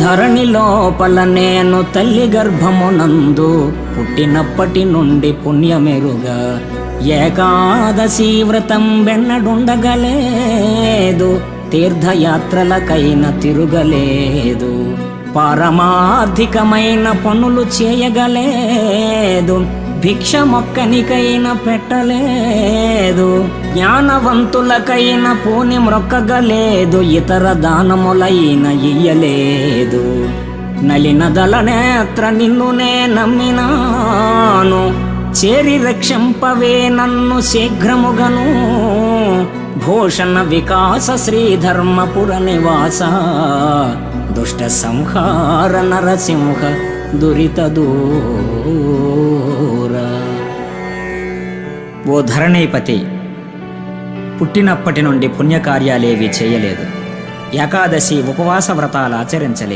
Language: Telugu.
ధరణి లోపల నేను తల్లి గర్భమునందు పుట్టినప్పటి నుండి పుణ్యమెరుగా ఏకాదశి వ్రతం వెన్నడుండగలేదు, తీర్థయాత్రలకైన తిరుగలేదు, పారమార్థికమైన పనులు చేయగలేదు, భిక్ష మొక్కనికైనా పెట్టలేదు, జ్ఞానవంతులకైన పూని మ్రొక్కగలేదు, ఇతర దానములైన ఇయ్యలేదు. నలినదల నేత్ర నిన్నునే నమ్మినాను, చేరి రక్షింపవే నన్ను శీఘ్రముగను. భూషణ వికాస శ్రీధర్మపుర నివాస, దుష్ట సంహార నరసింహ దురిత దూర. ఓ ధరణీపతి, పుట్టినప్పటి నుండి పుణ్యకార్యాలేవి చేయలేదు, ఏకాదశి ఉపవాస వ్రతాలు ఆచరించలేదు.